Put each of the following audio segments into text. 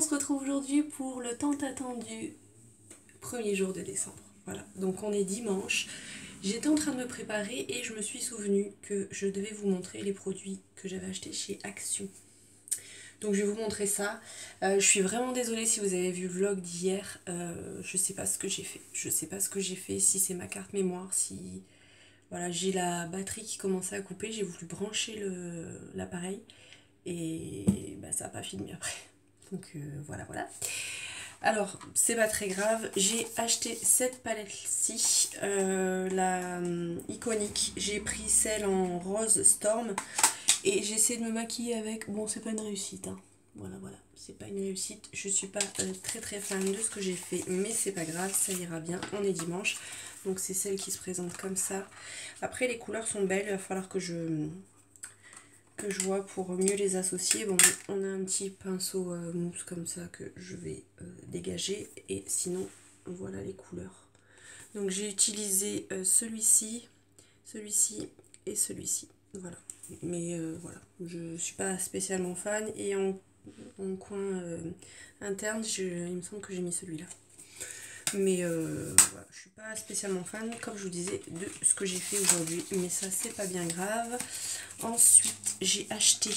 se retrouve aujourd'hui pour le tant attendu premier jour de décembre. Voilà, donc on est dimanche. J'étais en train de me préparer et je me suis souvenu que je devais vous montrer les produits que j'avais achetés chez Action. Donc je vais vous montrer ça. Je suis vraiment désolée si vous avez vu le vlog d'hier. Je sais pas ce que j'ai fait. Je sais pas ce que j'ai fait, si c'est ma carte mémoire, si... Voilà, j'ai la batterie qui commençait à couper, j'ai voulu brancher l'appareil et bah, ça n'a pas filmé après. Donc voilà. Alors, c'est pas très grave. J'ai acheté cette palette-ci, la iconique. J'ai pris celle en rose Storm et j'ai essayé de me maquiller avec. Bon, c'est pas une réussite, hein. Voilà, c'est pas une réussite. Je suis pas très fan de ce que j'ai fait, mais c'est pas grave, ça ira bien. On est dimanche, donc c'est celle qui se présente comme ça. Après, les couleurs sont belles, il va falloir que je vois pour mieux les associer. Bon, on a un petit pinceau mousse comme ça que je vais dégager, et sinon voilà les couleurs. Donc j'ai utilisé celui-ci et celui-ci, voilà. Mais voilà, je suis pas spécialement fan, et en coin interne il me semble que j'ai mis celui-là. Mais voilà, je suis pas spécialement fan, comme je vous disais, de ce que j'ai fait aujourd'hui, mais ça c'est pas bien grave. Ensuite j'ai acheté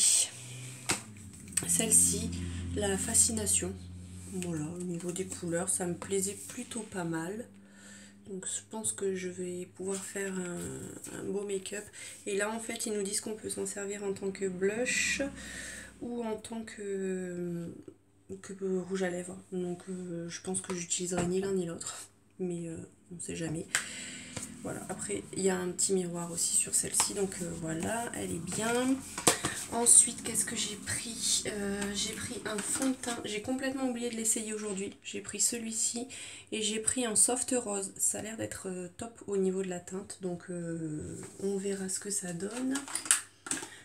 celle-ci, la Fascination. Voilà, au niveau des couleurs ça me plaisait plutôt pas mal, donc je pense que je vais pouvoir faire un beau make-up. Et là en fait ils nous disent qu'on peut s'en servir en tant que blush ou en tant que rouge à lèvres. Donc je pense que j'utiliserai ni l'un ni l'autre, mais on sait jamais. Voilà, après il y a un petit miroir aussi sur celle-ci, donc voilà, elle est bien. Ensuite, qu'est-ce que j'ai pris? J'ai pris un fond de teint, j'ai complètement oublié de l'essayer aujourd'hui. J'ai pris celui-ci et j'ai pris un soft rose. Ça a l'air d'être top au niveau de la teinte, donc on verra ce que ça donne.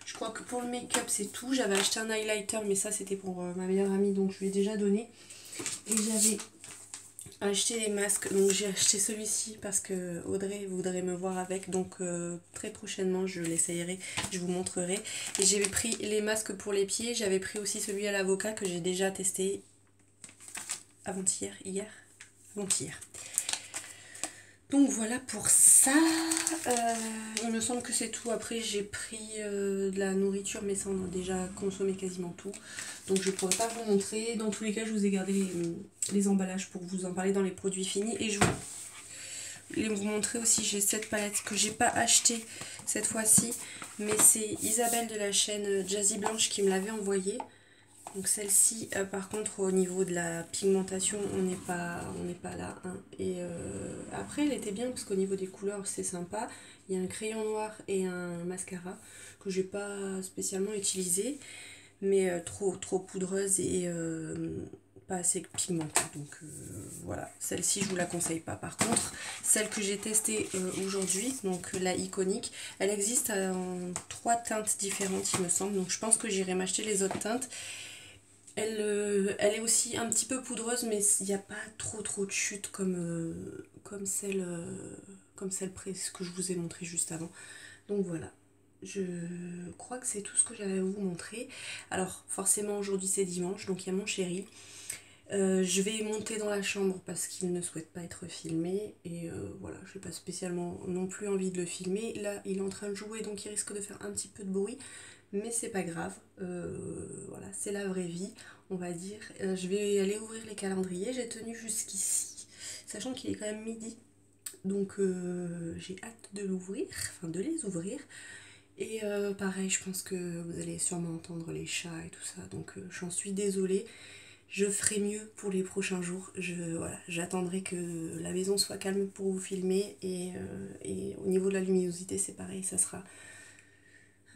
Je crois que pour le make-up c'est tout. J'avais acheté un highlighter, mais ça c'était pour ma meilleure amie, donc je lui ai déjà donné. Et j'avais acheté les masques, donc j'ai acheté celui-ci parce que Audrey voudrait me voir avec, donc très prochainement je l'essayerai, je vous montrerai. Et j'avais pris les masques pour les pieds, j'avais pris aussi celui à l'avocat que j'ai déjà testé avant-hier, avant-hier. Donc voilà pour ça. Il me semble que c'est tout. Après j'ai pris de la nourriture, mais ça on a déjà consommé quasiment tout, donc je ne pourrais pas vous montrer. Dans tous les cas je vous ai gardé les emballages pour vous en parler dans les produits finis, et je vais vous montrer aussi. J'ai cette palette que j'ai pas achetée cette fois-ci, mais c'est Isabelle de la chaîne Jazzy Blanche qui me l'avait envoyée. Donc celle-ci, par contre, au niveau de la pigmentation, on n'est pas là, hein. Et après, elle était bien parce qu'au niveau des couleurs, c'est sympa. Il y a un crayon noir et un mascara que j'ai pas spécialement utilisé, mais trop poudreuse et pas assez pigmentée. Donc voilà, celle-ci, je vous la conseille pas. Par contre, celle que j'ai testée aujourd'hui, donc la iconique, elle existe en 3 teintes différentes, il me semble. Donc je pense que j'irai m'acheter les autres teintes. Elle est aussi un petit peu poudreuse, mais il n'y a pas trop de chute comme celle que je vous ai montré juste avant. Donc voilà, je crois que c'est tout ce que j'avais à vous montrer. Alors forcément aujourd'hui c'est dimanche, donc il y a mon chéri. Je vais monter dans la chambre parce qu'il ne souhaite pas être filmé, et voilà, je n'ai pas spécialement non plus envie de le filmer. Là il est en train de jouer, donc il risque de faire un petit peu de bruit, mais c'est pas grave. Voilà, c'est la vraie vie, on va dire. Je vais aller ouvrir les calendriers, j'ai tenu jusqu'ici, sachant qu'il est quand même midi, donc j'ai hâte de l'ouvrir, enfin de les ouvrir. Et pareil, je pense que vous allez sûrement entendre les chats et tout ça, donc j'en suis désolée. Je ferai mieux pour les prochains jours. Voilà, j'attendrai que la maison soit calme pour vous filmer, et au niveau de la luminosité c'est pareil, ça sera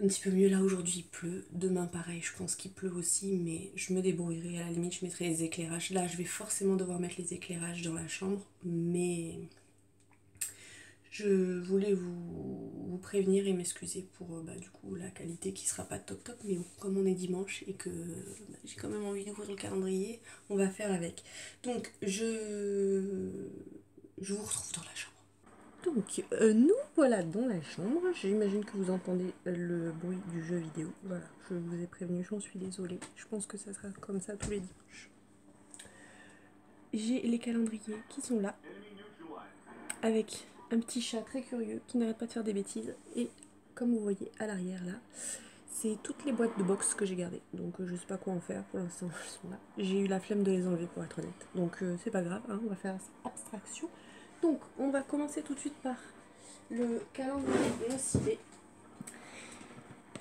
un petit peu mieux. Là aujourd'hui il pleut, demain pareil, je pense qu'il pleut aussi, mais je me débrouillerai. À la limite je mettrai les éclairages. Là je vais forcément devoir mettre les éclairages dans la chambre, mais je voulais vous prévenir et m'excuser pour du coup la qualité qui sera pas top, mais bon, comme on est dimanche et que j'ai quand même envie d'ouvrir le calendrier, on va faire avec. Donc je vous retrouve dans la chambre. Donc nous voilà dans la chambre. J'imagine que vous entendez le bruit du jeu vidéo. Voilà, je vous ai prévenu, j'en suis désolée. Je pense que ça sera comme ça tous les dimanches. j'ai les calendriers qui sont là, avec un petit chat très curieux qui n'arrête pas de faire des bêtises. Et comme vous voyez à l'arrière là, c'est toutes les boîtes de box que j'ai gardées. Donc je sais pas quoi en faire pour l'instant, elles sont là. J'ai eu la flemme de les enlever pour être honnête. Donc c'est pas grave, hein, on va faire abstraction. Donc on va commencer tout de suite par le calendrier Nocibé.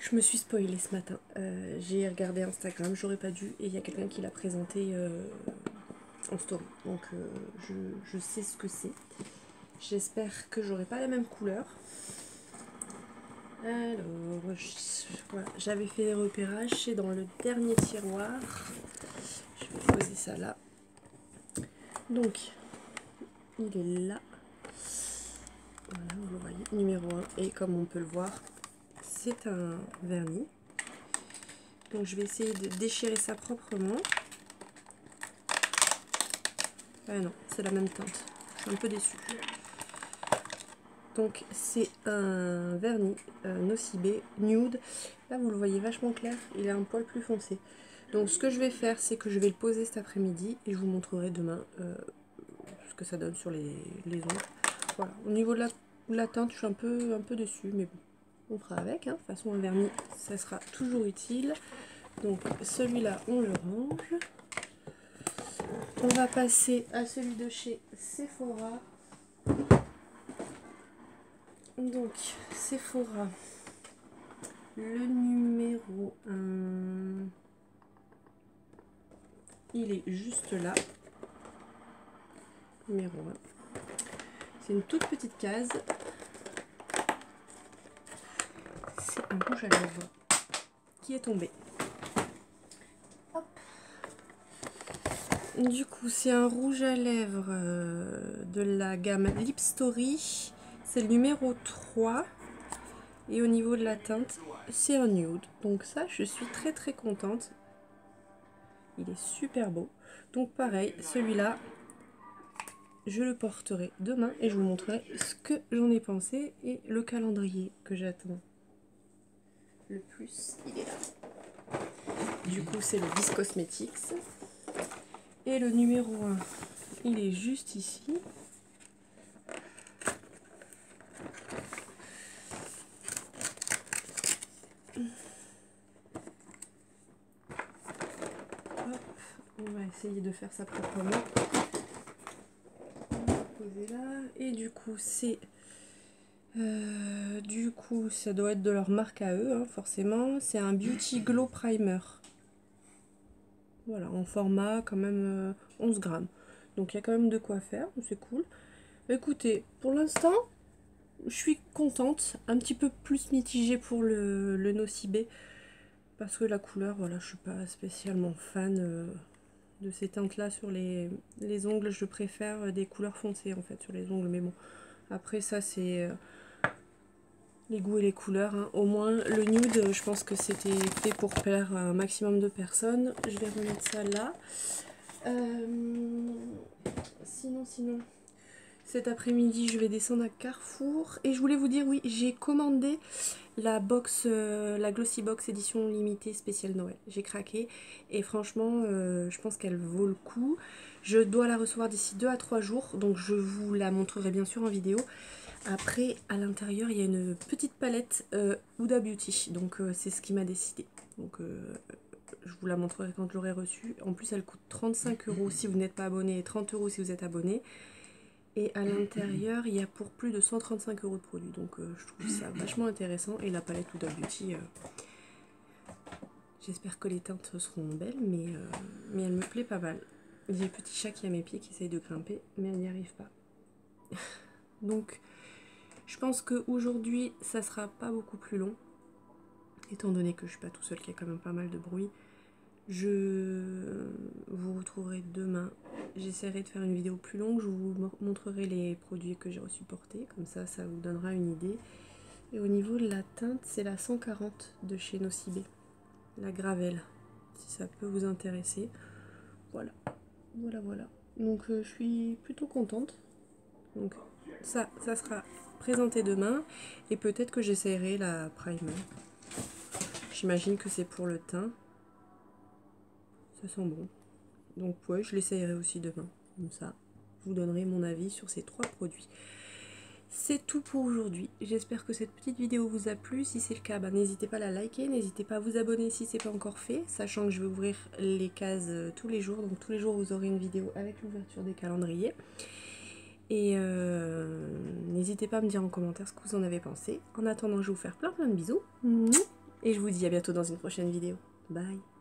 Je me suis spoilée ce matin. J'ai regardé Instagram, j'aurais pas dû, et il y a quelqu'un qui l'a présenté en story. Donc je sais ce que c'est. J'espère que j'aurai pas la même couleur. Alors, voilà, j'avais fait des repérages, c'est dans le dernier tiroir. Je vais poser ça là. Donc, il est là. Voilà, vous le voyez, numéro 1. Et comme on peut le voir, c'est un vernis. Donc, je vais essayer de déchirer ça proprement. Ah non, c'est la même teinte. Je suis un peu déçue. Donc c'est un vernis Nocibé Nude. Là vous le voyez vachement clair, il est un poil plus foncé. Donc ce que je vais faire, c'est que je vais le poser cet après-midi et je vous montrerai demain ce que ça donne sur les ongles. Voilà, au niveau de la teinte, je suis un peu dessus, mais bon, on fera avec. Hein. De toute façon, un vernis, ça sera toujours utile. Donc celui-là, on le range. On va passer à celui de chez Sephora. Donc, Sephora, le numéro 1, il est juste là. Numéro 1. C'est une toute petite case. C'est un rouge à lèvres qui est tombé. Hop. Du coup, c'est un rouge à lèvres de la gamme Lip Story. C'est le numéro 3. Et au niveau de la teinte, c'est un nude. Donc ça, je suis très contente. Il est super beau. Donc pareil, celui-là, je le porterai demain et je vous montrerai ce que j'en ai pensé. Et le calendrier que j'attends le plus, il est là. Du coup, c'est le Bis Cosmetics. Et le numéro 1, il est juste ici. On va essayer de faire ça proprement. Poser là. Et du coup, c'est... ça doit être de leur marque à eux, hein, forcément. C'est un Beauty Glow Primer. Voilà, en format quand même 11 grammes. Donc il y a quand même de quoi faire, c'est cool. Écoutez, pour l'instant, je suis contente. Un petit peu plus mitigée pour le Nocibé. Parce que la couleur, voilà, je suis pas spécialement fan de ces teintes-là sur les ongles. Je préfère des couleurs foncées en fait sur les ongles. Mais bon, après ça c'est les goûts et les couleurs. Hein. Au moins le nude, je pense que c'était fait pour plaire à un maximum de personnes. Je vais remettre ça là. Sinon, cet après-midi, je vais descendre à Carrefour. Et je voulais vous dire, oui, j'ai commandé la box, la Glossy Box édition limitée spéciale Noël. J'ai craqué et franchement, je pense qu'elle vaut le coup. Je dois la recevoir d'ici 2 à 3 jours, donc je vous la montrerai bien sûr en vidéo. Après, à l'intérieur, il y a une petite palette Huda Beauty, donc c'est ce qui m'a décidé. Donc je vous la montrerai quand je l'aurai reçue. En plus, elle coûte 35 € si vous n'êtes pas abonné et 30 € si vous êtes abonné. Et à l'intérieur, il y a pour plus de 135 € de produits. Donc je trouve ça vachement intéressant. Et la palette Huda Beauty, j'espère que les teintes seront belles, mais elle me plaît pas mal. J'ai le petit chat qui est à mes pieds qui essaye de grimper, mais elle n'y arrive pas. Donc je pense qu'aujourd'hui, ça sera pas beaucoup plus long. Étant donné que je suis pas tout seul, qu'il y a quand même pas mal de bruit. Je vous retrouverai demain. J'essaierai de faire une vidéo plus longue. Je vous montrerai les produits que j'ai reçus porter. Comme ça, ça vous donnera une idée. Et au niveau de la teinte, c'est la 140 de chez Nocibé. La Gravelle. Si ça peut vous intéresser. Voilà. Voilà. Donc je suis plutôt contente. Donc ça sera présenté demain. Et peut-être que j'essaierai la primer. J'imagine que c'est pour le teint. Ça sent bon. Donc ouais, je l'essayerai aussi demain. Comme ça, je vous donnerai mon avis sur ces 3 produits. C'est tout pour aujourd'hui. J'espère que cette petite vidéo vous a plu. Si c'est le cas, n'hésitez pas à la liker, n'hésitez pas à vous abonner si c'est pas encore fait, sachant que je vais ouvrir les cases tous les jours. Donc tous les jours vous aurez une vidéo avec l'ouverture des calendriers. Et n'hésitez pas à me dire en commentaire ce que vous en avez pensé. En attendant, je vais vous faire plein de bisous. Et je vous dis à bientôt dans une prochaine vidéo. Bye!